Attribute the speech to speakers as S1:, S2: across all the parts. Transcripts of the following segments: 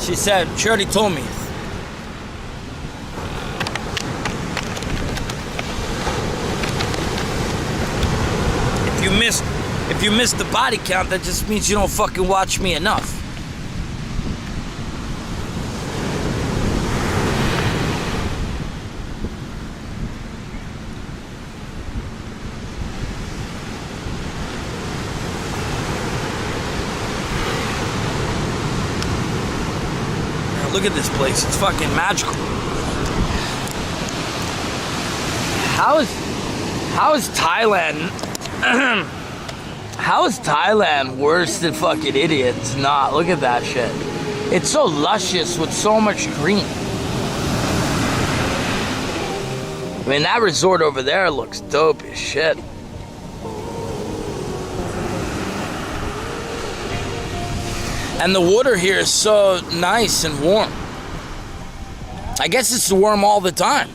S1: She already told me. If you missed the body count, that just means you don't fucking watch me enough. Look at this place. It's fucking magical. How is Thailand? How is Thailand worse than fucking idiots? Nah, look at that shit. It's so luscious with so much green. I mean, that resort over there looks dope as shit. And the water here is so nice and warm. I guess it's warm all the time.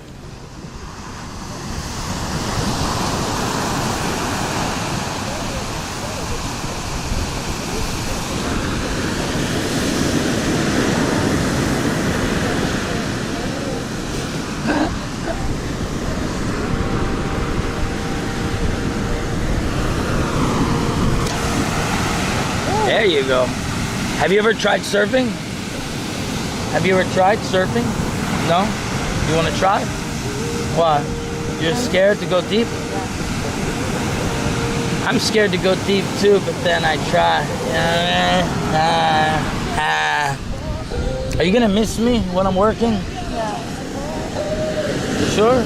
S1: There you go. Have you ever tried surfing? Have you ever tried surfing? No? You want to try? Why? You're scared to go deep? I'm scared to go deep too, but then I try. Are you gonna miss me when I'm working?
S2: Yeah.
S1: Sure?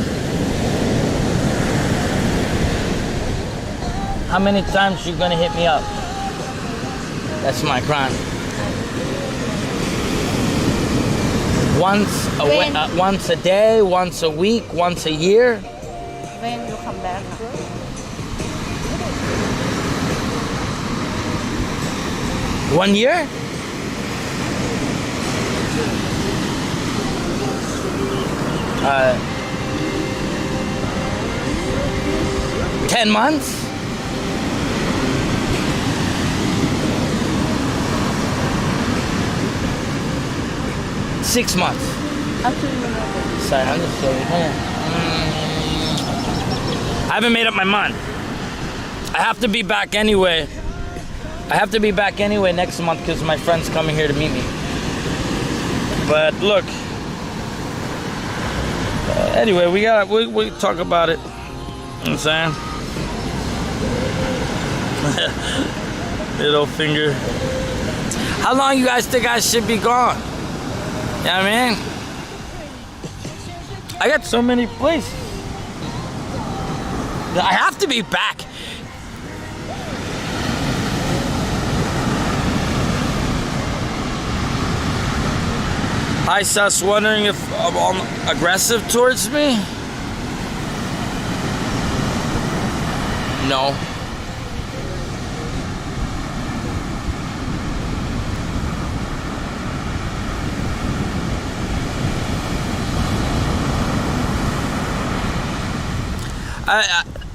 S1: How many times you gonna hit me up? That's my crime. Once a day, once a week, once a year.
S2: When you come back?
S1: 1 year? Uh, 10 months? Six months. Sorry, I'm just sorry. I haven't made up my mind. I have to be back anyway. Next month because my friend's coming here to meet me. But look. Anyway, we talk about it. You know what I'm saying? Middle finger. How long you guys think I should be gone? You know what I mean? I got so many places. I have to be back. Hi, Sus, wondering if I'm aggressive towards me? No.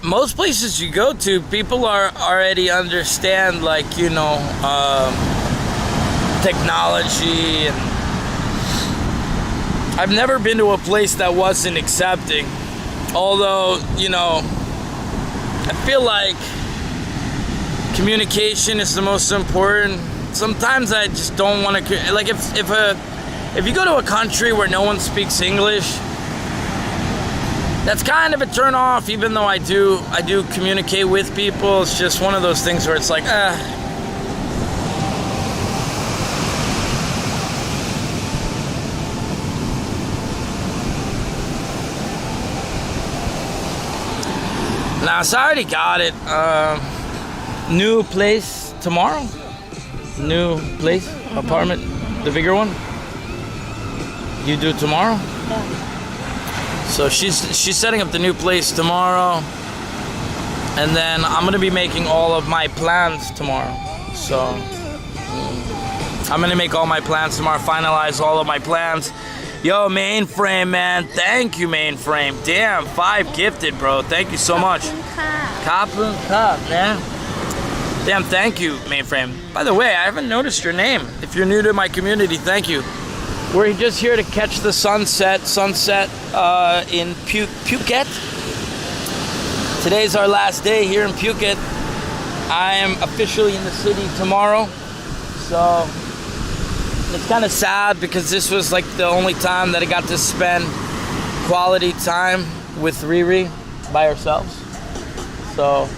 S1: Most places you go to, people are already understand, like, you know, technology, and I've never been to a place that wasn't accepting. Although, you know, I feel like communication is the most important. Sometimes I just don't want to, like, if you go to a country where no one speaks English, that's kind of a turn off, even though I do communicate with people. It's just one of those things where it's like, Nah, so I already got it. New place tomorrow. New place, apartment, the bigger one. You do tomorrow?
S2: Yeah.
S1: So she's setting up the new place tomorrow, and then I'm gonna be making all of my plans tomorrow. So I'm gonna make all my plans tomorrow, finalize all of my plans. Yo, Mainframe, man, thank you, Mainframe. Damn, 5 gifted, bro. Thank you so much. Kapun Cup, man. Damn, thank you, Mainframe. By the way, I haven't noticed your name. If you're new to my community, thank you. We're just here to catch the sunset in Phuket. Today's our last day here in Phuket. I am officially in the city tomorrow. So it's kind of sad because this was like the only time that I got to spend quality time with RiRi by ourselves. So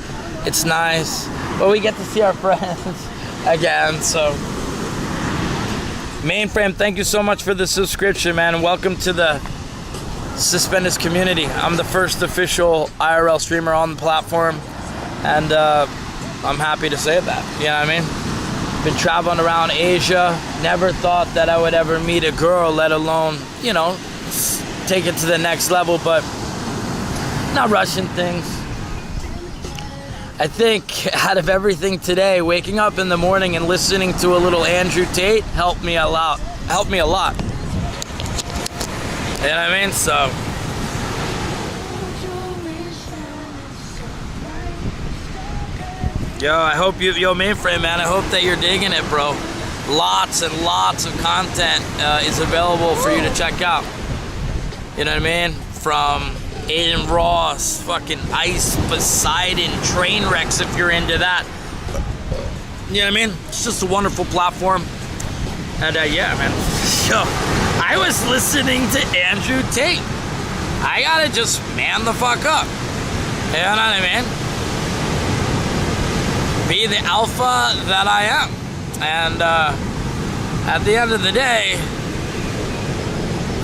S1: it's nice. But we get to see our friends again, so. Mainframe, thank you so much for the subscription, man. And welcome to the Suspendas community. I'm the first official IRL streamer on the platform. And I'm happy to say that, you know what I mean? Been traveling around Asia. Never thought that I would ever meet a girl, let alone, you know, take it to the next level, but not rushing things. I think out of everything today, waking up in the morning and listening to a little Andrew Tate helped me a lot. You know what I mean? So I hope Mainframe, man, I hope that you're digging it, bro. Lots and lots of content is available for you to check out. You know what I mean? From Aiden Ross, fucking Ice, Poseidon, train wrecks if you're into that. You know what I mean? It's just a wonderful platform. And yeah, man. Yo, I was listening to Andrew Tate. I gotta just man the fuck up. You know what I mean? Be the alpha that I am. And at the end of the day,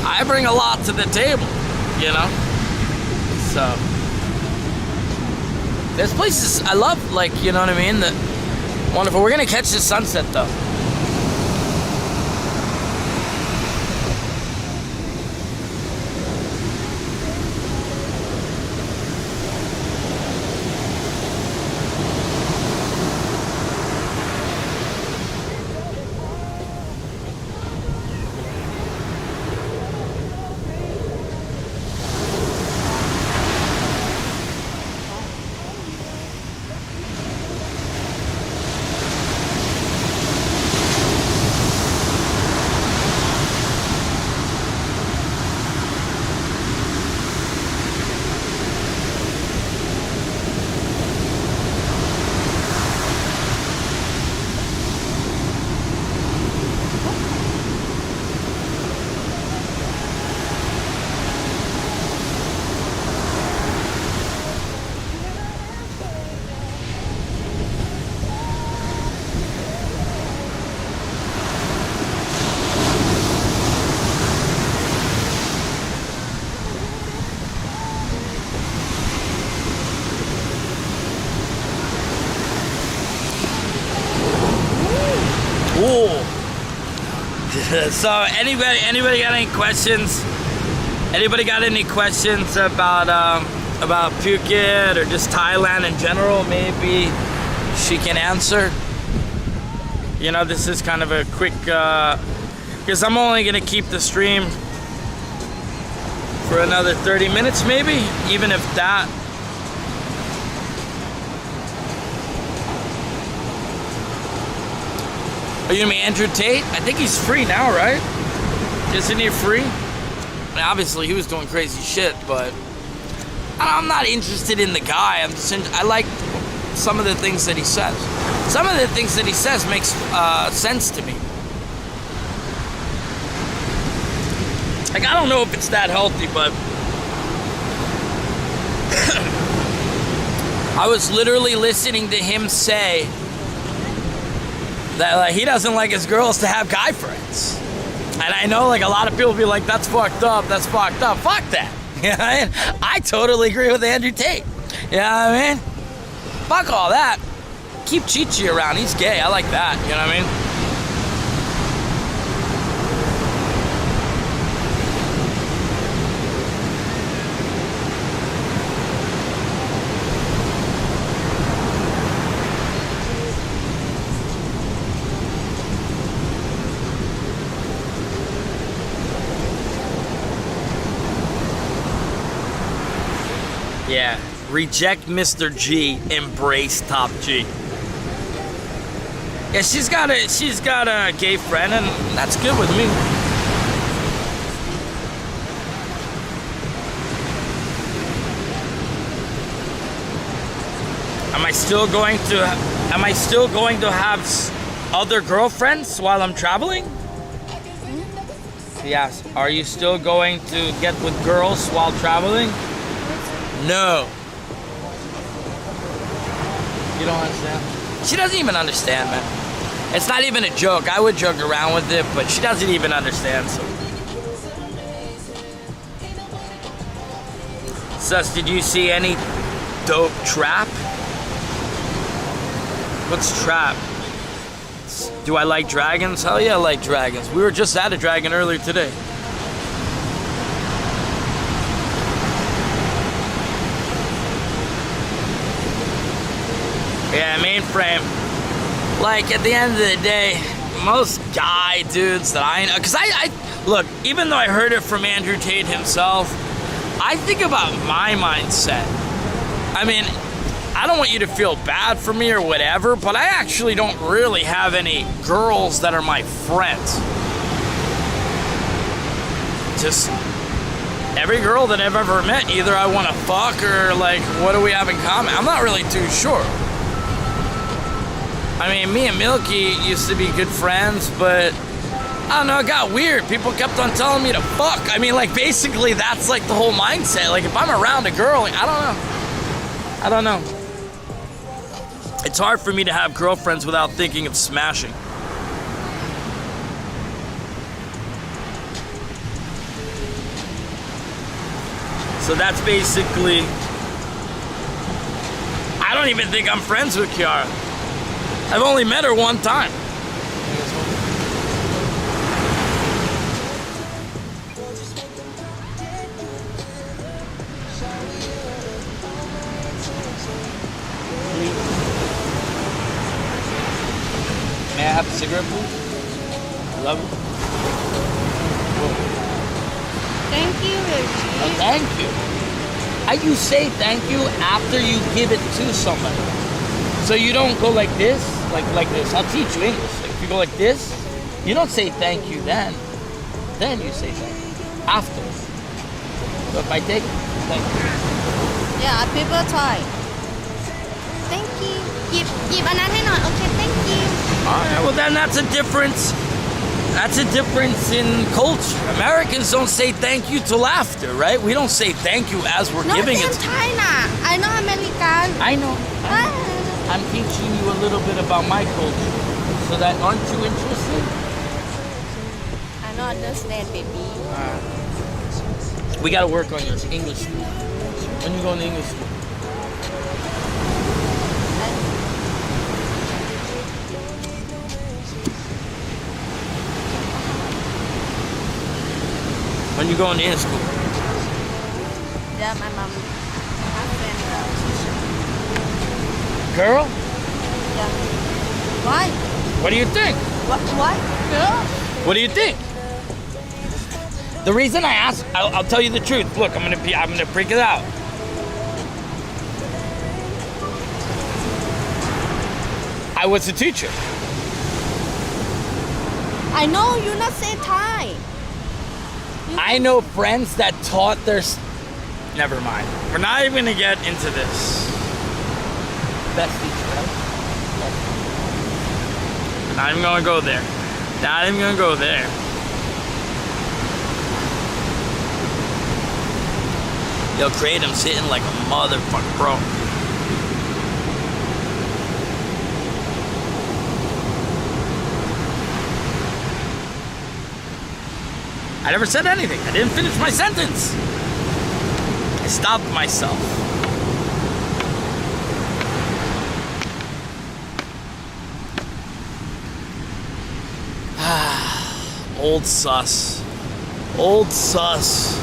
S1: I bring a lot to the table, you know? So this place is, I love, like, you know what I mean? Wonderful. We're gonna catch the sunset though. So anybody got any questions? Anybody got any questions about Phuket or just Thailand in general? Maybe she can answer. You know, this is kind of a quick, because I'm only gonna keep the stream for another 30 minutes maybe, even if that. Are you gonna be Andrew Tate? I think he's free now, right? Isn't he free? I mean, obviously he was doing crazy shit, but I'm not interested in the guy. I like some of the things that he says. Some of the things that he says makes sense to me. Like, I don't know if it's that healthy, but I was literally listening to him say that, like, he doesn't like his girls to have guy friends. And I know, like, a lot of people be like, that's fucked up, that's fucked up. Fuck that. You know what I mean? I totally agree with Andrew Tate. You know what I mean? Fuck all that. Keep Chi-Chi around. He's gay. I like that. You know what I mean? Yeah, reject Mr. G, embrace Top G. Yeah, she's got a gay friend, and that's good with me. Am I still going to have other girlfriends while I'm traveling? Yes. Are you still going to get with girls while traveling? No. You don't understand? She doesn't even understand, man. It's not even a joke. I would joke around with it, but she doesn't even understand. So. Sus, did you see any dope trap? What's trap? Do I like dragons? Hell yeah, I like dragons. We were just at a dragon earlier today. Yeah, mainframe. Like, at the end of the day, most guy dudes that I know, because I look, even though I heard it from Andrew Tate himself, I think about my mindset. I mean, I don't want you to feel bad for me or whatever, but I actually don't really have any girls that are my friends. Just every girl that I've ever met, either I want to fuck or like, what do we have in common? I'm not really too sure. I mean, me and Milky used to be good friends, but I don't know, it got weird. People kept on telling me to fuck. I mean, like, basically that's like the whole mindset. Like, if I'm around a girl, like, I don't know. It's hard for me to have girlfriends without thinking of smashing. So that's basically, I don't even think I'm friends with Kiara. I've only met her one time. May I have a cigarette, please? Love it.
S2: Thank you, Richie.
S1: Oh, thank you. You say thank you after you give it to somebody. So you don't go like this, like this. I'll teach you English. Like if you go like this, you don't say thank you then. Then you say thank you. After. So if I take it, thank you.
S2: Yeah, people try.
S3: Thank you หยิบอันนั้นให้หน่อย Okay, thank you.
S1: Alright, well then that's a difference. That's a difference in culture. Americans don't say thank you till after, right? We don't say thank you as we're
S3: No,
S1: giving it.
S3: same China. I know American.
S1: I know. I'm teaching you a little bit about my culture. So that, aren't you interested?
S2: I don't understand, baby.
S1: We gotta work on your English school. When you go to English school? When you going to English school?
S2: Yeah, my mom. My friend teacher.
S1: Girl?
S2: Yeah. Why?
S1: What do you think?
S2: What? Girl?
S1: What do you think? The reason I ask, I'll tell you the truth. Look, I'm gonna freak it out. I was a teacher.
S2: I know you not say Thai.
S1: I know friends that taught their... Never mind. We're not even gonna get into this. Best teacher, right? We're not even gonna go there. Not even gonna go there. Yo, Kratom's hitting like a motherfucker, bro. I never said anything. I didn't finish my sentence. I stopped myself. Old sus. Old sus.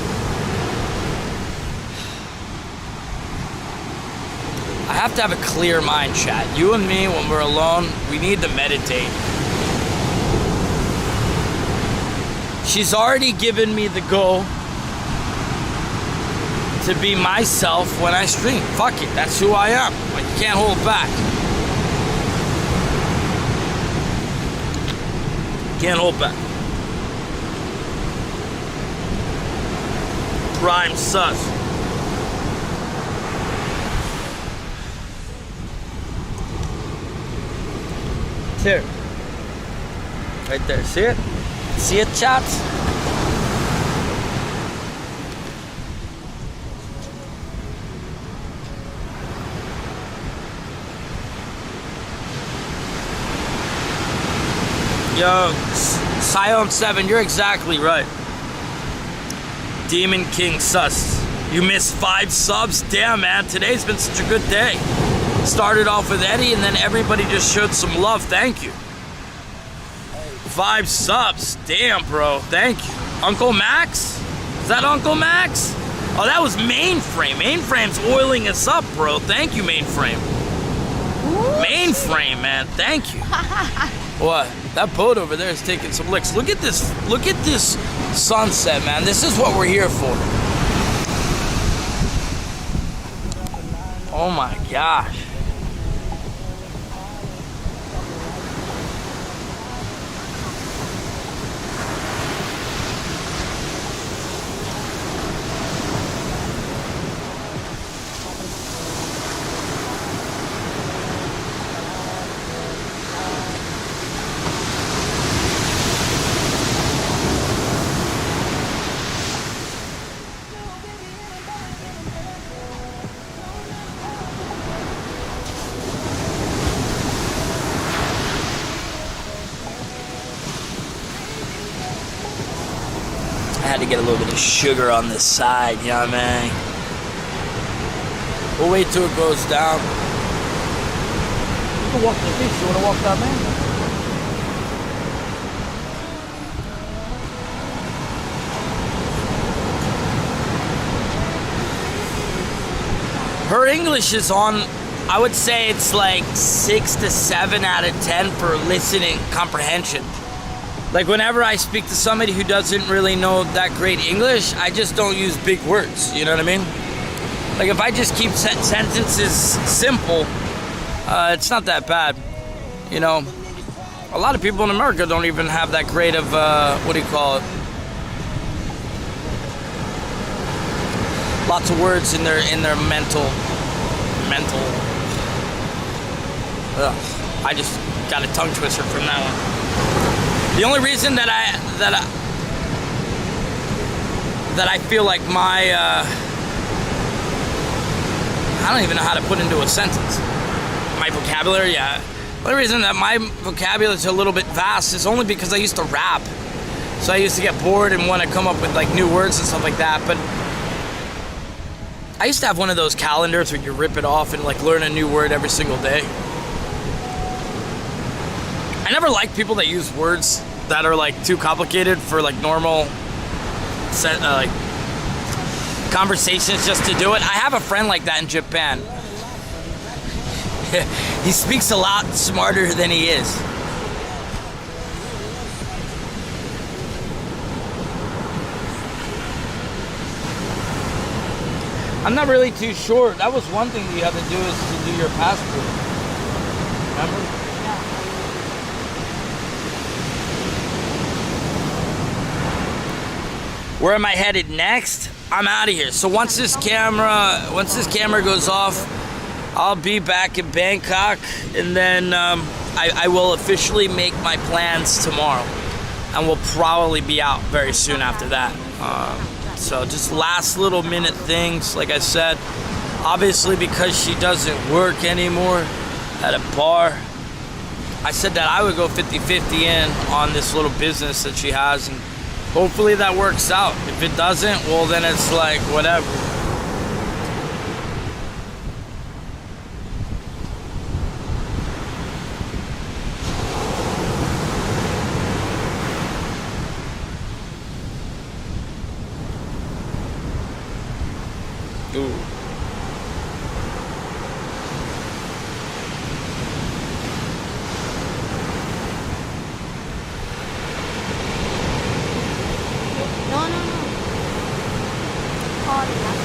S1: I have to have a clear mind, chat. You and me, when we're alone, we need to meditate. She's already given me the go to be myself when I stream. Fuck it, that's who I am. Like, you can't hold back. Can't hold back. Prime sus. Here. Right there. See it? See it, chaps? Yo, Siom 7, you're exactly right. Demon King sus. You missed 5 subs? Damn, man, today's been such a good day. Started off with Eddie, and then everybody just showed some love. Thank you. 5 subs. Damn, bro. Thank you. Uncle Max? Is that Uncle Max? Oh, that was Mainframe. Mainframe's oiling us up, bro. Thank you, Mainframe. Mainframe, man. Thank you. What? That boat over there is taking some licks. Look at this. Look at this sunset, man. This is what we're here for. Oh my gosh. I had to get a little bit of sugar on this side, you know what I mean? We'll wait till it goes down. You can walk the beach. You want to walk that man? Her English is on, I would say it's like 6 to 7 out of 10 for listening comprehension. Like whenever I speak to somebody who doesn't really know that great English, I just don't use big words, you know what I mean? Like if I just keep sentences simple, it's not that bad. You know, a lot of people in America don't even have that great of, what do you call it? Lots of words in their mental. Ugh, I just got a tongue twister from that one. The only reason that I feel like my I don't even know how to put into a sentence. My vocabulary, yeah. The only reason that my vocabulary is a little bit vast is only because I used to rap. So I used to get bored and want to come up with like new words and stuff like that. But I used to have one of those calendars where you rip it off and like learn a new word every single day. I never like people that use words that are like too complicated for like normal like conversations just to do it. I have a friend like that in Japan. He speaks a lot smarter than he is. I'm not really too sure. That was one thing that you have to do is to do your passport. Remember? Where am I headed next? I'm out of here. So once this camera goes off, I'll be back in Bangkok, and then I will officially make my plans tomorrow, and we'll probably be out very soon after that. So just last little minute things, like I said, obviously because she doesn't work anymore at a bar, I said that I would go 50-50 in on this little business that she has, and hopefully that works out. If it doesn't, well then it's like whatever. Ooh.
S2: No. Hot enough.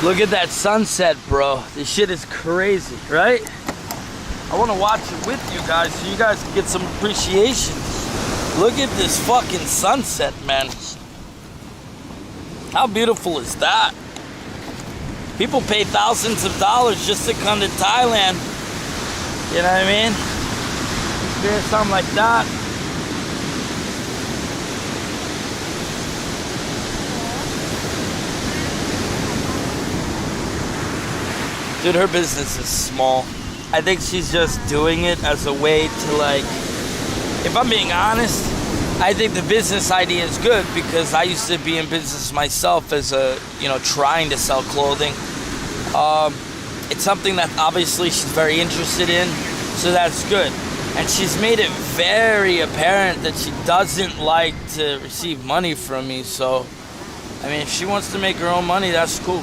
S1: Look at that sunset, bro. This shit is crazy, right? I want to watch it with you guys so you guys can get some appreciation. Look at this fucking sunset, man. How beautiful is that? People pay thousands of dollars just to come to Thailand. You know what I mean? Experience something like that. Dude, her business is small. I think she's just doing it as a way to, like, if I'm being honest, I think the business idea is good because I used to be in business myself as a, trying to sell clothing. It's something that obviously she's very interested in, so that's good. And she's made it very apparent that she doesn't like to receive money from me. So, I mean, if she wants to make her own money, that's cool.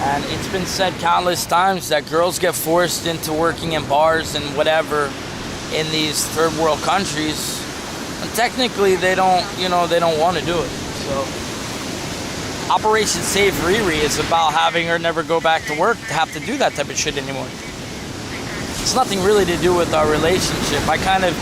S1: And it's been said countless times that girls get forced into working in bars and whatever in these third world countries. And technically, they don't want to do it. So, Operation Save RiRi is about having her never go back to work to have to do that type of shit anymore. It's nothing really to do with our relationship. I kind of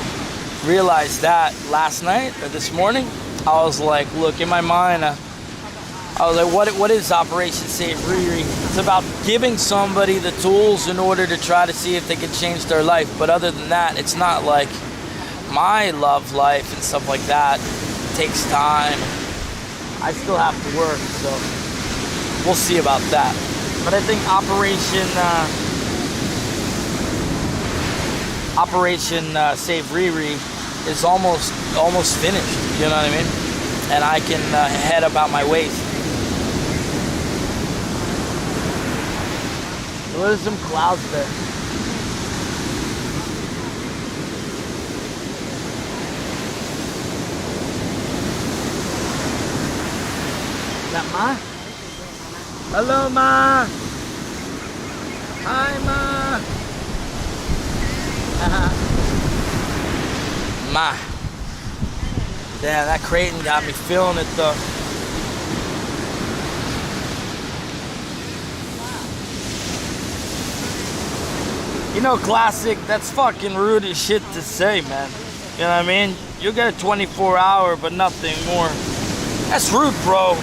S1: realized that last night or this morning. I was like, look, in my mind, I was like, what is Operation Save RiRi? It's about giving somebody the tools in order to try to see if they can change their life. But other than that, it's not like my love life and stuff like that. It takes time. I still have to work, so we'll see about that. But I think Operation Save RiRi is almost finished. You know what I mean? And I can head about my ways. There's some clouds there. Is that Ma? Hello, Ma. Hi, Ma. Ma. Damn, that Kratom got me feeling it though. Classic, that's fucking rude as shit to say, man. You know what I mean? You'll get a 24-hour, but nothing more. That's rude, bro.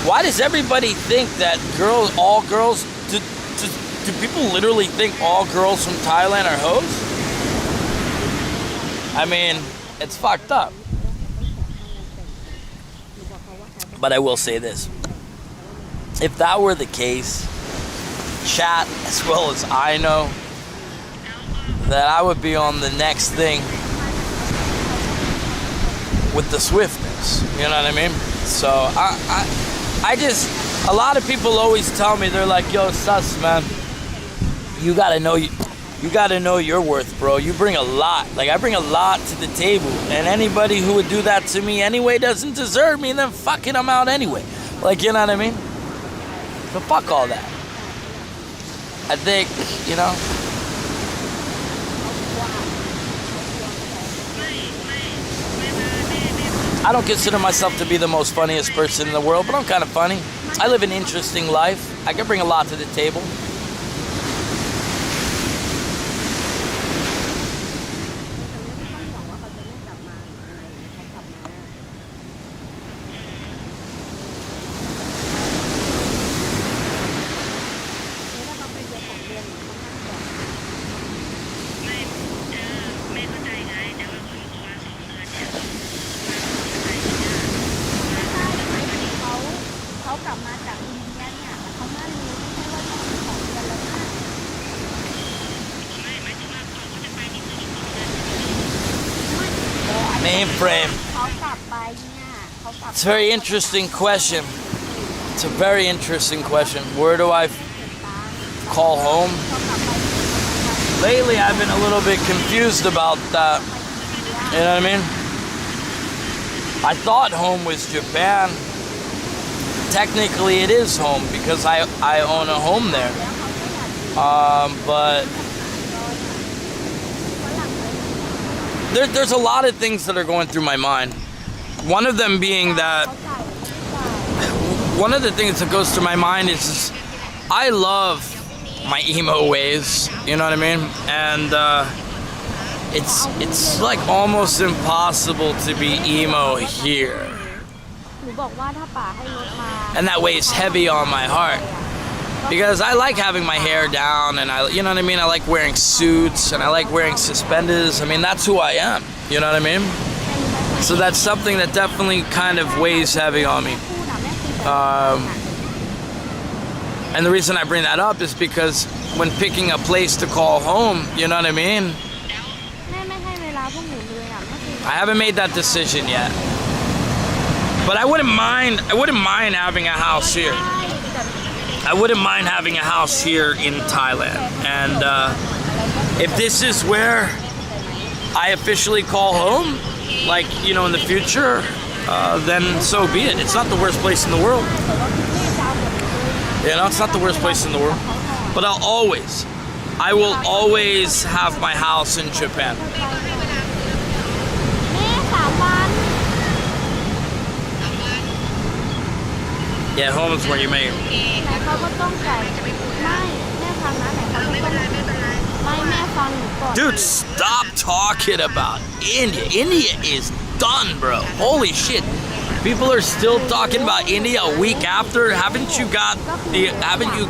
S1: Why does everybody think that all girls, do people literally think all girls from Thailand are hoes? I mean, it's fucked up. But I will say this. If that were the case, chat, as well as I know, that I would be on the next thing with the swiftness. You know what I mean? So, I just, a lot of people always tell me, they're like, yo, Sus, man, you gotta know your worth, bro. You bring a lot. Like, I bring a lot to the table. And anybody who would do that to me anyway doesn't deserve me, then fucking I'm out anyway. Like, you know what I mean? So fuck all that. I think, I don't consider myself to be the most funniest person in the world, but I'm kind of funny. I live an interesting life. I can bring a lot to the table. Mainframe. It's a very interesting question. It's a very interesting question. Where do I call home? Lately, I've been a little bit confused about that. You know what I mean? I thought home was Japan. Technically, it is home because I own a home there. But there's a lot of things that are going through my mind. One of them being that one of the things that goes through my mind is I love my emo ways, you know what I mean? And it's like almost impossible to be emo here.
S2: หนูบอกว่าถ้าป๋าให้รถมา
S1: And that weighs heavy on my heart. Because I like having my hair down and you know what I mean? I like wearing suits and I like wearing suspenders. I mean, that's who I am. You know what I mean? So that's something that definitely kind of weighs heavy on me.
S2: พูดอะแม่คุยกับ
S1: And the reason I bring that up is because when picking a place to call home, you know what I mean?
S2: แม่ไม่ให้เวลาพวกหนูเลยอะไม่คุย
S1: I haven't made that decision yet. But I wouldn't mind having a house here. I wouldn't mind having a house here in Thailand. And if this is where I officially call home, like, you know, in the future, then so be it. It's not the worst place in the world. You know, it's not the worst place in the world. But I will always have my house in Japan.
S2: แม่3 วัน
S1: Yeah, home is where you make it.
S2: ไหนเขาก็ต้องจ่ายไม่แม่ฟังนะไหนเขาก็ต้องไม่แม่ฟังหนูก่อน
S1: Dude, stop talking about India. India is done, bro. Holy shit. People are still talking about India a week after. Haven't you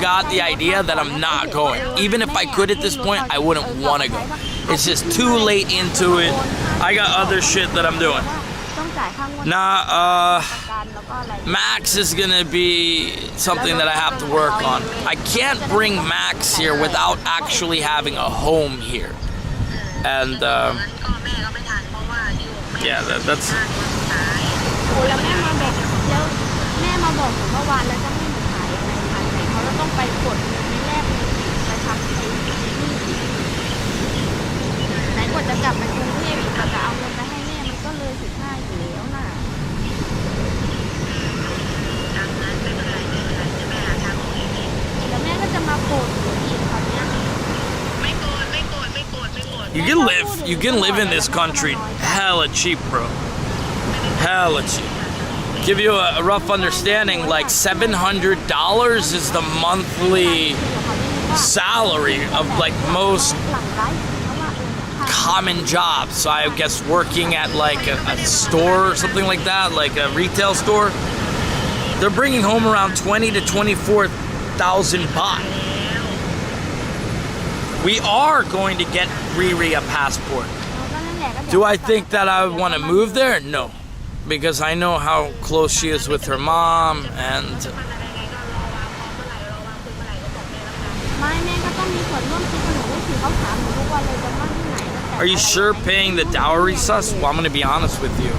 S1: got the idea that I'm not going? Even if I could at this point, I wouldn't want to go. It's just too late into it. I got other shit that I'm doing.
S2: ต้องจ่ายค่างวด
S1: Nah,
S2: การแล้วก็อะไร
S1: Max is gonna be something that I have to work on. I can't bring Max here without actually having a home here. And yeah, that's
S2: โอ้แล้วแม่มาบอกแล้วแม่มาบอกหนูเมื่อวานแล้วจะให้หนูขายยังไงขายไหนเขาแล้วต้องไปกดเงินในแรกเลยไปทำไอ้นี่ไหนกว่าจะกลับไปกรุงเทพอีกกว่าจะเอาเงินไปให้แม่มันก็เลย15อยู่แล้วน่ะแล้วแม่ก็จะมาโกรธหนูอีกคราวเนี้ย
S1: you can live in this country hella cheap, bro. Hella cheap. Give you a rough understanding, like $700 is the monthly salary of like most
S2: หลังไลฟ์เพราะว่า
S1: common jobs. So I guess working at like a store or something like that, like a retail store, they're bringing home around 20 to 24,000 baht. We are going to get RiRi a passport.
S2: เราก็นั่นแหละก็เดี๋ยว
S1: Do I think that I would want to move there? No. Because I know how close she is with her mom and
S2: ไม่แม่ก็ต้องมีส่วนร่วมคิดกับหนูด้วยสิเขาถามหนูทุกวันเลยจะมั่นที่ไหนตั้งแต่
S1: are you sure paying the dowry sus? Well, I'm going to be honest with you.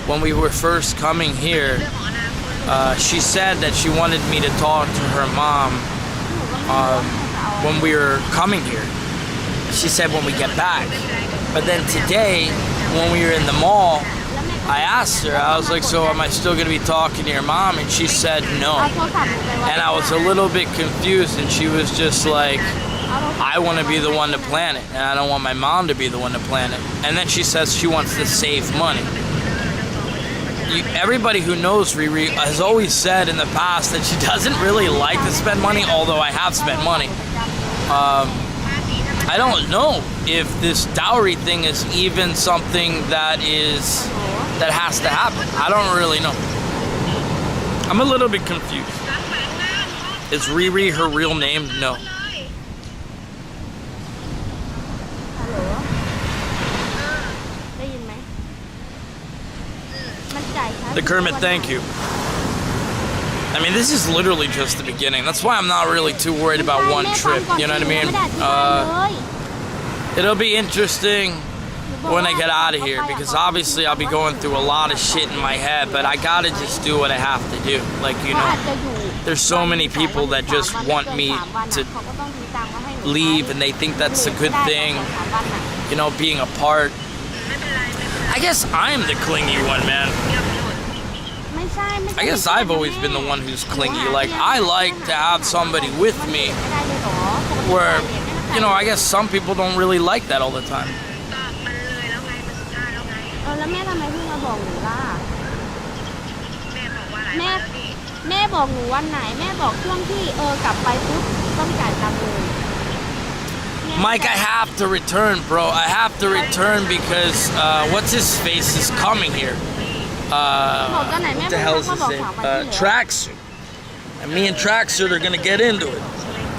S1: When we were first coming here, she said that she wanted me to talk to her mom when we were coming here. She said when we get back. But then today, when we were in the mall, I asked her, I was like, so am I still going to be talking to your mom? And she said no.
S2: เอาโทรศัพท์หนูไปไว้
S1: And I was a little bit confused, and she was just like, I want to be the one to plan it, and I don't want my mom to be the one to plan it. And then she says she wants to save money. Everybody who knows RiRi has always said in the past that she doesn't really like to spend money, although I have spent money. I don't know if this dowry thing is even something that has to happen. I don't really know. I'm a little bit confused. Is RiRi her real name? No.
S2: ฮัลโหลได้ยินไหมมันจ่ายช้า
S1: The Kermit, thank you. I mean, this is literally just the beginning. That's why I'm not really too worried about one trip. You know what I mean? It'll be interesting when I get out of here, because obviously I'll be going through a lot of shit in my head, but I gotta just do what I have to do. Like, you know, there's so many people that just want me to leave, and they think that's a good thing, you know, being apart. I guess I'm the clingy one, man.
S2: ไม่ใช่ไม่ใช่
S1: I guess I've always been the one who's clingy. Like, I like to have somebody with me,
S2: ไม่ได้เลยเหรอ
S1: where, you know, I guess some people don't really like that all the time.
S2: แล้วแม่ทำไมเพิ่งมาบอกหนูล่ะแม่ แม่บอกหนูวันไหนแม่บอกช่วงที่กลับไปปุ๊บต้องจ่ายตังค์เลย
S1: Mike, I have to return, bro. I have to return because what's his face is coming here.
S2: บอกตอนไหนแม่
S1: What the hell is
S2: เขา
S1: his
S2: บอก
S1: name?
S2: 3 วันที่แล้ว
S1: Tracksuit. And me and Tracksuit are gonna get into it.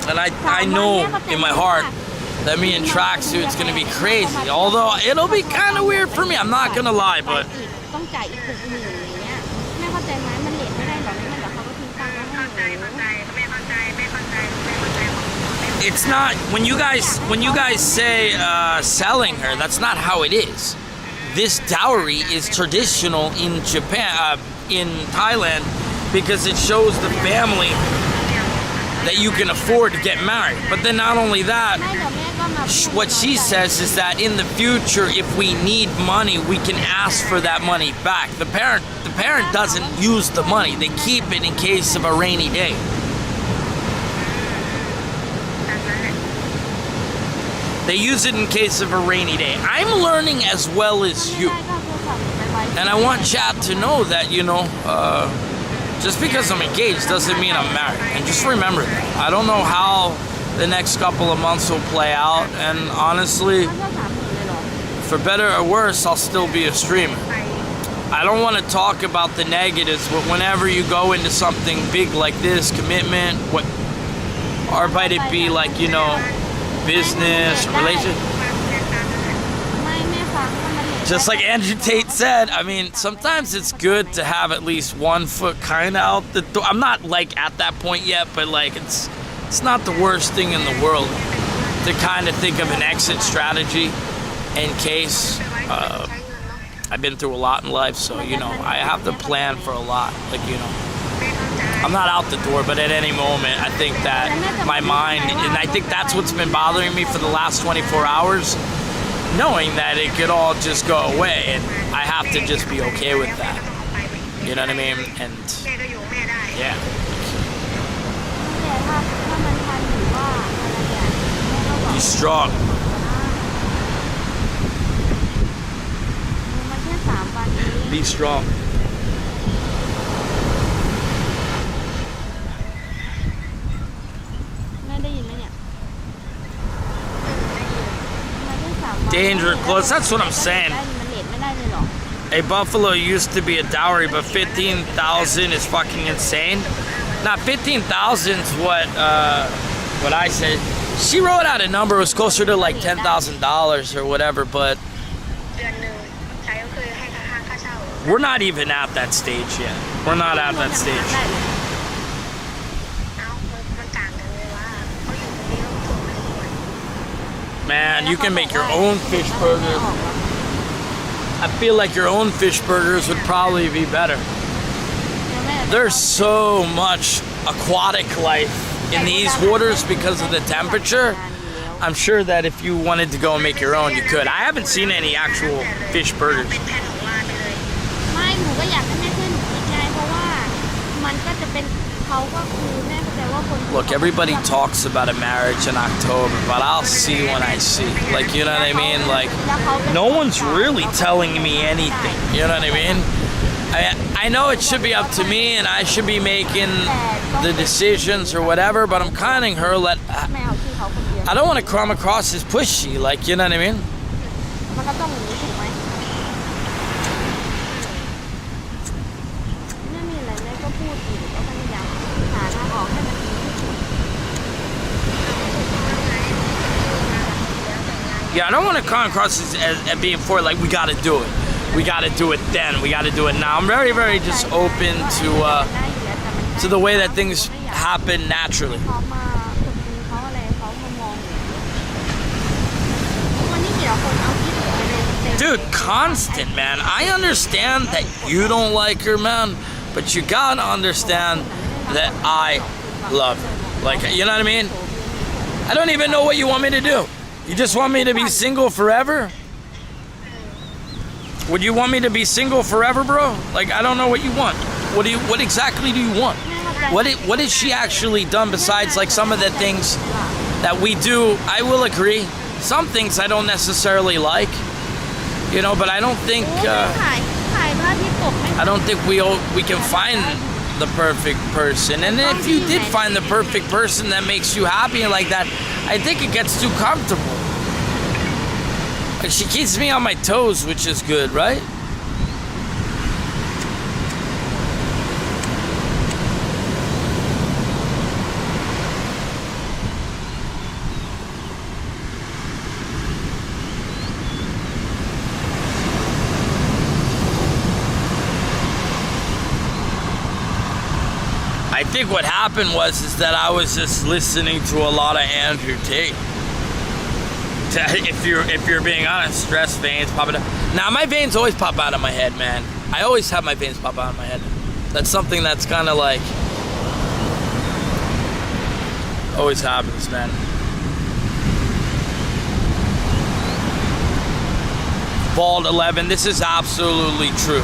S1: And I know in my heart that me and Tracksuit's gonna be crazy. Although it'll be kind of weird for me. I'm not gonna lie, but
S2: ต้องจ่ายอีก60,000อย่างเงี้ยแม่เข้าใจไหมมันเลทไม่ได้หรอกไม่งั้นเดี๋ยวเขาก็ทิ้งตังค์ไว้ให้หนู
S1: it's not when you guys say selling her. That's not how it is. This dowry is traditional in Japan, in Thailand, because it shows the family that you can afford to get married. But then not only that,
S2: ไม่เดี๋ยวแม่ก็มาพูด
S1: what she says is that in the future, if we need money, we can ask for that money back. The parent doesn't use the money; they keep it in case of a rainy day. They use it in case of a rainy day. I'm learning as well as you, and I want Chad to know that just because I'm engaged doesn't mean I'm married. And just remember that. I don't know how the next couple of months will play out, and honestly,
S2: มันก็30,000เลยเหรอ
S1: for better or worse, I'll still be a streamer. I don't want to talk about the negatives, but whenever you go into something big like this, commitment, or might it be like, business, relationship,
S2: ไม่แม่ฟังว่ามันเลท
S1: just like Andrew Tate said, I mean, sometimes it's good to have at least 1 foot kind of out the door. I'm not like at that point yet, but like it's not the worst thing in the world to kind of think of an exit strategy in case. I've been through a lot in life, so I have to plan for a lot. Like I'm not out the door, but at any moment, I think that my mind, and I think that's what's been bothering me for the last 24 hours, knowing that it could all just go away, and I have to just be okay with that. You know what I mean? And yeah.
S2: แต่ถ้ามันทันหรือว่าอะไรอ่ะแม่ก็บอก
S1: Be strong.
S2: มันแค่3 วันเอง
S1: Be strong.
S2: แม่ได้ยินไหมเนี่ยมันแค่3 วัน
S1: Dangerous close. That's what I'm saying.
S2: มันเลทไม่ได้เลยเหรอ
S1: A buffalo used to be a dowry, but 15,000 is fucking insane. Now 15,000 is what I said. She wrote out a number. It was closer to like $10,000 or whatever, but
S3: เดือนหนึ่งใช้ก็คือให้ค่าเช่า
S1: we're not even at that stage yet. We're not at that stage.
S3: เอ้ามันต่างกันเลยว่าเขาอยู่ตรงนี้ต้องถูกไม่ควร
S1: Man, you can make your own fish burger. I feel like your own fish burgers would probably be better. There's so much aquatic life in these waters because of the temperature. I'm sure that if you wanted to go and make your own, you could. I haven't seen any actual fish burgers.
S3: เป็นแผ่นออกมาไปเลย
S2: ไม่หนูก็อยากให้แม่ช่วยหนูคิดไงเพราะว่ามันก็จะเป็นเขาก็คือแม่เข้าใจว่าคน
S1: Look, everybody talks about a marriage in October, but I'll see when I see. Like, you know what I mean? Like, no one's really telling me anything. You know what I mean? I know it should be up to me and I should be making the decisions or whatever, but I'm kind of her.
S2: แม่เอาที่เขาคนเดียว
S1: I don't want to come across as pushy. Like, you know what I mean?
S2: มันก็ต้องอย่างนี้ถูกไหมไม่มีอะไรแม่ก็พูดอยู่ก็พยายามหาทางออกให้มันดีที่สุด
S1: Yeah, I don't want to come across as being for like we got to do it. We got to do it then. We got to do it now. I'm very, very just open to the way that things happen naturally.
S2: เขามาฝึกมือเขาอะไรเขามามองวันนี้เดี๋ยวคนเอาคลิปไปเลย
S1: Dude, constant, man. I understand that you don't like her, man, but you gotta understand that I love her. Like, you know what I mean? I don't even know what you want me to do. You just want me to be single forever? Would you want me to be single forever, bro? Like, I don't know what you want. What exactly do you want? What has she actually done besides like some of the things that we do? I will agree. Some things I don't necessarily like, but I don't think
S2: ถ่ายพระอาทิตย์ตกไหม
S1: we can find the perfect person. And if you did find the perfect person that makes you happy and like that, I think it gets too comfortable. Like, she keeps me on my toes, which is good, right? I think what happened is that I was just listening to a lot of Andrew Tate. If you're being honest, stress veins popping up. Now my veins always pop out of my head, man. I always have my veins pop out of my head. That's something that's kind of like always happens, man. Bald 11. This is absolutely true.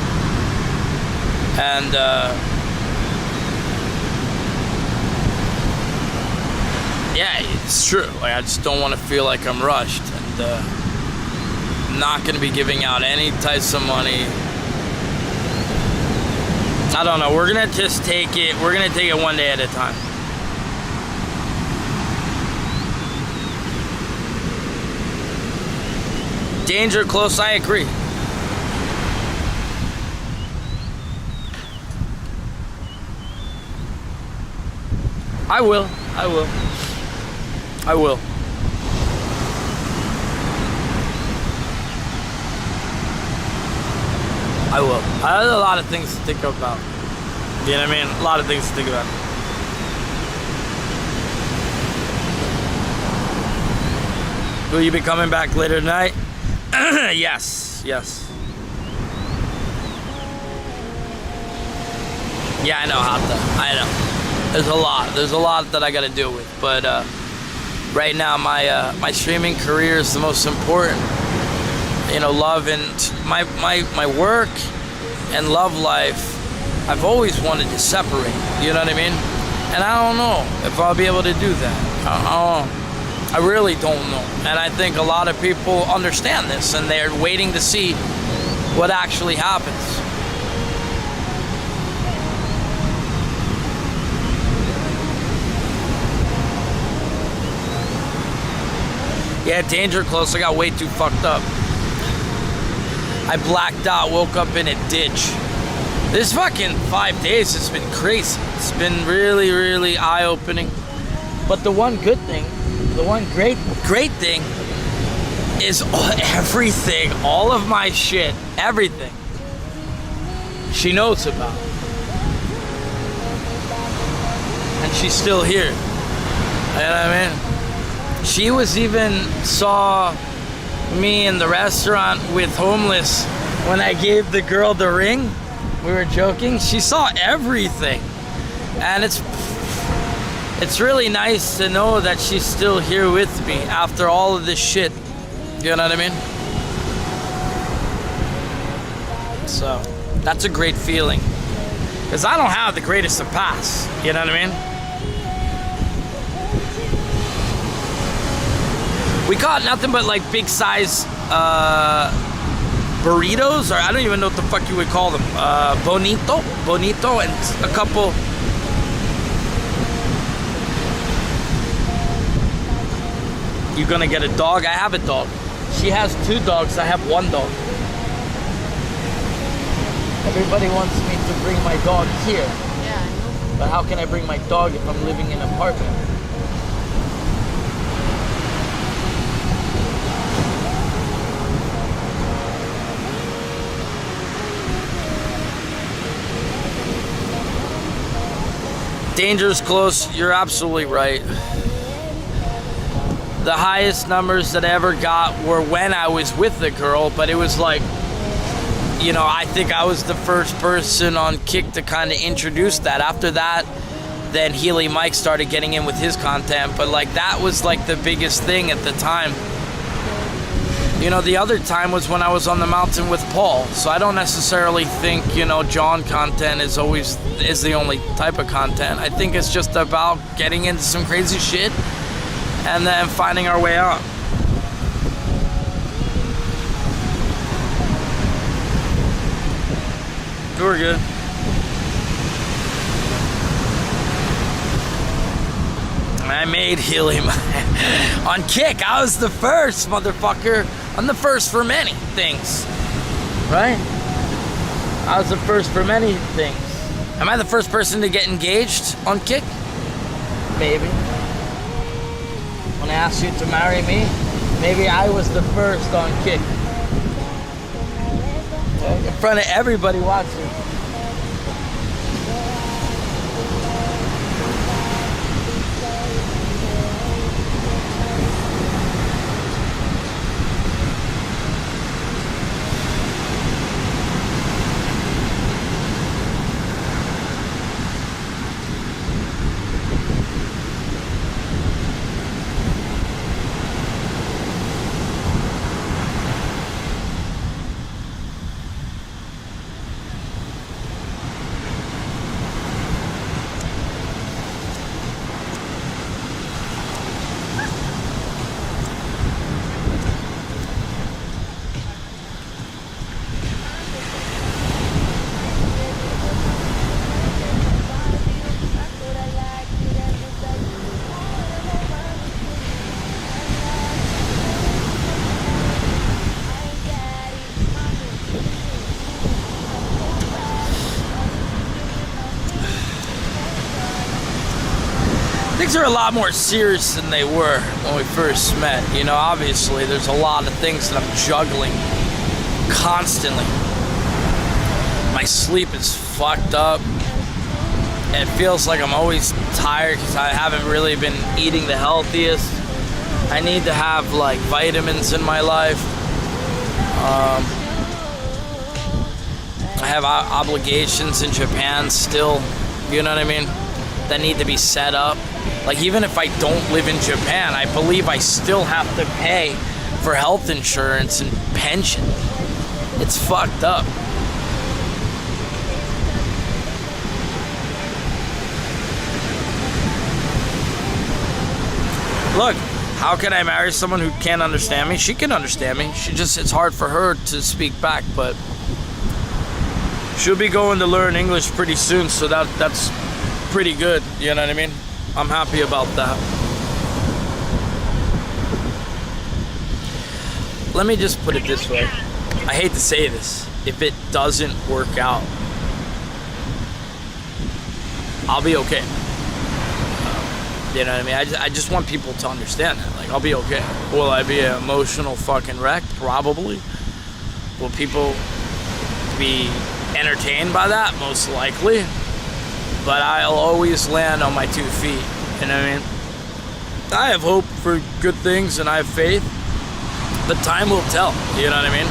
S1: And yeah, it's true. Like, I just don't want to feel like I'm rushed, and I'm not going to be giving out any types of money. I don't know. We're going to just take it. We're going to take it one day at a time. Danger close. I agree. I will. I will. I will. I will. I have a lot of things to think about. You know what I mean? A lot of things to think about. Will you be coming back later tonight? Yes. Yes. Yeah, I know, Hata. I know. There's a lot that I gotta deal with, but right now my streaming career is the most important. You know, love and my work and love life, I've always wanted to separate, you know what I mean? And I don't know if I'll be able to do that. I really don't know. And I think a lot of people understand this, and they're waiting to see what actually happens. Yeah, danger close. I got way too fucked up. I blacked out, woke up in a ditch. This fucking 5 days has been crazy. It's been really, really eye-opening. But the one good thing, the one great thing is everything, all of my shit, everything she knows about. And she's still here. You know what I mean? She was even saw me in the restaurant with homeless when I gave the girl the ring. We were joking. She saw everything. And it's really nice to know that she's still here with me after all of this shit. You know what I mean? So, that's a great feeling. Because I don't have the greatest of pasts. You know what I mean? We got nothing but like big size burritos, or I don't even know what the fuck you would call them. Bonito, and a couple. You gonna get a dog? I have a dog. She has 2 dogs. I have 1 dog. Everybody wants me to bring my dog here.
S2: Yeah, I know.
S1: But how can I bring my dog if I'm living in an apartment? Danger's close. You're absolutely right. The highest numbers that I ever got were when I was with the girl, but it was like, you know, I think I was the first person on Kick to kind of introduce that. After that, then Healy Mike started getting in with his content, but like that was like the biggest thing at the time. You know, the other time was when I was on the mountain with Paul, so I don't necessarily think, you know, John content is the only type of content. I think it's just about getting into some crazy shit and then finding our way out. We're good. I made helium on Kick. I was the first, motherfucker. I'm the first for many things, right? I was the first for many things. Am I the first person to get engaged on Kick? Maybe. When I asked you to marry me, maybe I was the first on Kick. In front of everybody watching. Things are a lot more serious than they were when we first met. You know, obviously, there's a lot of things that I'm juggling constantly. My sleep is fucked up. It feels like I'm always tired because I haven't really been eating the healthiest. I need to have like vitamins in my life. I have obligations in Japan still, you know what I mean, that need to be set up. Like, even if I don't live in Japan, I believe I still have to pay for health insurance and pension. It's fucked up. Look, how can I marry someone who can't understand me? She can understand me. It's hard for her to speak back, but she'll be going to learn English pretty soon, so that's pretty good, you know what I mean? I'm happy about that. Let me just put it this way. I hate to say this. If it doesn't work out, I'll be okay. You know what I mean? I just want people to understand that. Like, I'll be okay. Will I be an emotional fucking wreck? Probably. Will people be entertained by that? Most likely. But I'll always land on my 2 feet. You know what I mean? I have hope for good things and I have faith. But time will tell. You know what I mean?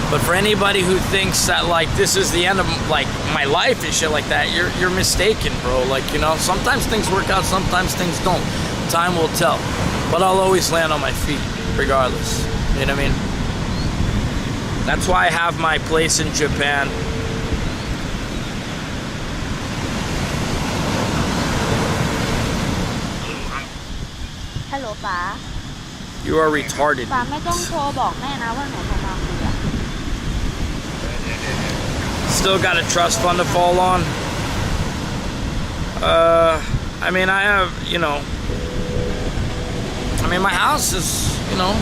S1: But for anybody who thinks that, like, this is the end of, like, my life and shit like that, you're mistaken, bro. Like, you know, sometimes things work out, sometimes things don't. Time will tell. But I'll always land on my feet, regardless. You know what I mean? That's why I have my place in Japan.
S2: Hello, ป๋า
S1: You are retarded.
S2: ป๋าไม่ต้องโทรบอกแม่นะว่าหนูโทรมาคุยอะ
S1: Still got a trust fund to fall on. I mean, I have, you know, I mean, my house is, you know,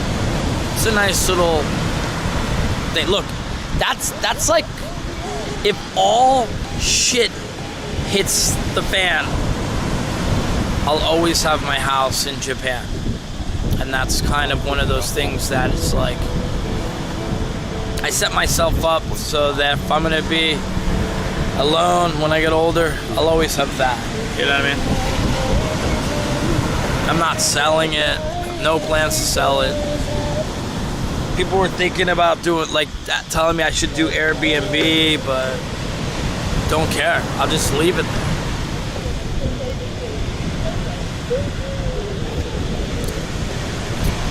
S1: it's a nice little thing. Look, that's like, if all shit hits the fan, I'll always have my house in Japan. And that's kind of one of those things that it's like, I set myself up so that if I'm gonna be alone when I get older, I'll always have that. You know what I mean? I'm not selling it. I have no plans to sell it. People were thinking about doing like that, telling me I should do Airbnb, but don't care. I'll just leave it there.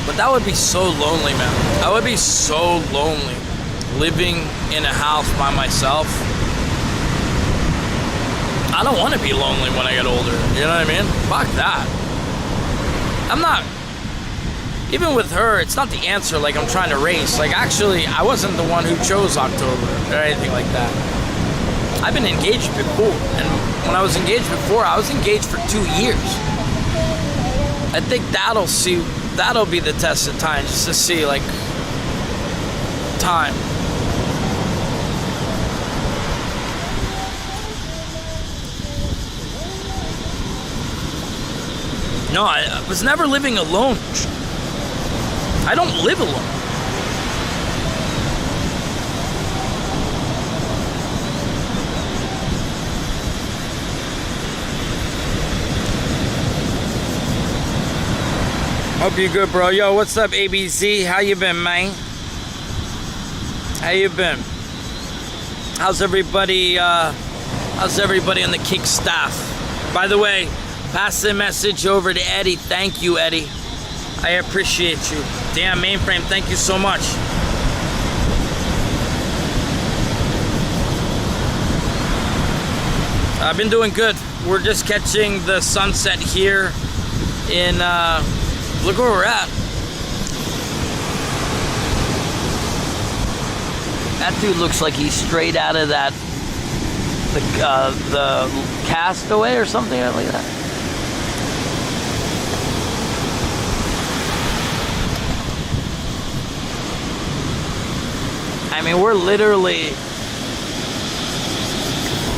S1: But that would be so lonely, man. I would be so lonely living in a house by myself. I don't want to be lonely when I get older. You know what I mean? Fuck that. I'm not, even with her, it's not the answer like I'm trying to race. Like, actually, I wasn't the one who chose October or anything like that. I've been engaged before. And when I was engaged before, I was engaged for 2 years. I think that'll be the test of time, just to see like time. No, I was never living alone. I don't live alone. Hope you're good, bro. Yo, what's up, ABZ? How you been, man? How you been? How's everybody? How's everybody on the Kick staff? By the way, pass the message over to Eddie. Thank you, Eddie. I appreciate you. Damn, Mainframe, thank you so much. I've been doing good. We're just catching the sunset here in, look where we're at. That dude looks like he's straight out of that, the Castaway or something like that. I mean, we're literally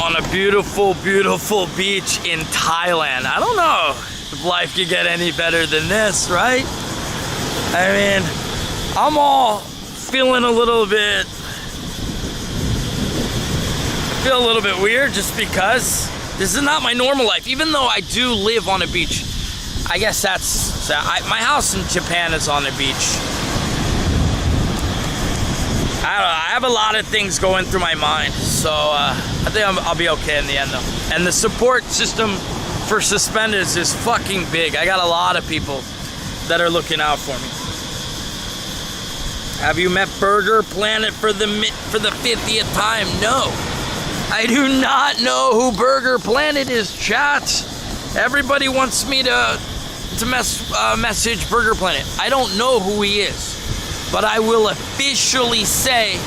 S1: on a beautiful, beautiful beach in Thailand. I don't know if life could get any better than this, right? I mean, I'm all feeling a little bit, I feel a little bit weird just because this is not my normal life. Even though I do live on a beach. I guess that's, my house in Japan is on the beach. I don't know, I have a lot of things going through my mind, so I think I'll be okay in the end though. And the support system for Suspendas is fucking big. I got a lot of people that are looking out for me. Have you met Burger Planet for the 50th time? No. I do not know who Burger Planet is, chat. Everybody wants me to message Burger Planet. I don't know who he is. But I will officially say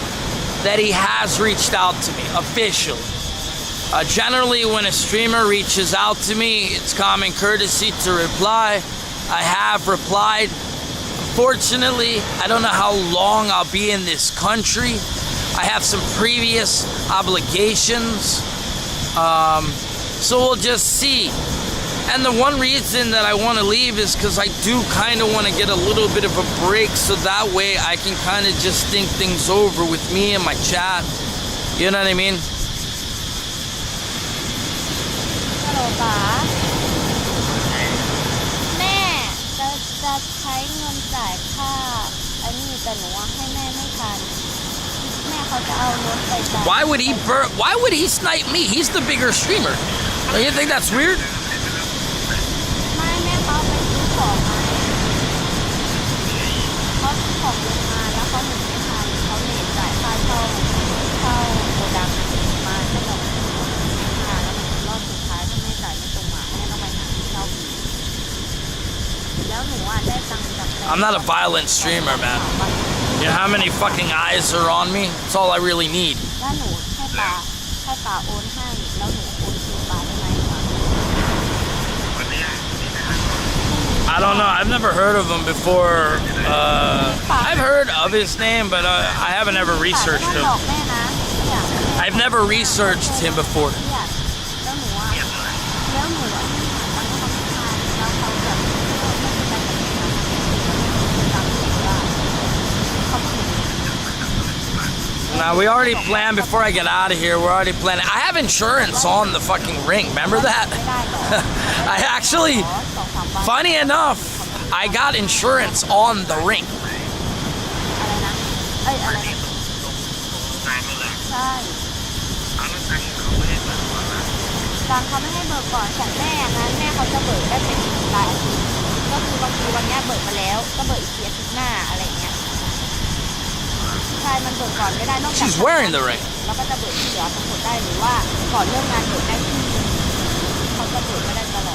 S1: that he has reached out to me, officially. Generally, when a streamer reaches out to me, it's common courtesy to reply. I have replied. Unfortunately, I don't know how long I'll be in this country. I have some previous obligations. So we'll just see. And the one reason that I want to leave is because I do kind of want to get a little bit of a break so that way I can kind of just think things over with me and my chat. You know what I mean?
S2: Hello, ป๋าแม่จะใช้เงินจ่ายค่าอันนี้แต่หนูว่าให้แม่ไม่ทันแม่เขาจะเอารถไปจ่าย
S1: Why would he snipe me? He's the bigger streamer. Don't you think that's weird?
S2: ไม่แม่เขาไปซื้อของมาเขาซื้อของโรงงานแล้วเขาหมุนไม่ทันเขาเหนื่อยจ่ายค่าเช่าโกดังมาให้เราแล้วรอบสุดท้ายถ้าไม่จ่ายไม่ตรงมาแม่ต้องไปหาที่เช่าอีกแล้วหนูได้ตังค์จาก
S1: I'm not a violent streamer, man. You know how many fucking eyes are on me? That's all I really need.
S2: แล้วหนูให้ป๋าโอนให้แล้วหนูโอนคืนป๋าได้ไหมคะ
S1: I don't know. I've never heard of him before. I've heard of his name, but I haven't ever researched him.
S2: บอกแม่นะอยากให้แม่
S1: I've never researched him before.
S2: อยากแล้วหนูที่หาตังค์ก็ทำงานแล้วเขาแบบ
S1: Now, we already planned before I get out of here. We're already planning. I have insurance on the fucking ring. Remember that? I actually, funny enough, I got insurance on the ring.
S2: อะไรนะใช่การเขาไม่ให้เบิกก่อนแต่แม่นั้นแม่เขาจะเบิกได้เป็นรายอาทิตย์ก็คือบางทีวันนี้เบิกมาแล้วก็เบิกอีกอาทิตย์หน้าอะไรเงี้ยใช่มันเบิกก่อนไม่ได้นอกจาก
S1: She's wearing the ring.
S2: แล้วก็จะเบิกที่เหลือทั้งหมดได้หรือว่าก่อนเริ่มงานเบิกได้ที่เขาจะเบิกไม่ได้ตลอด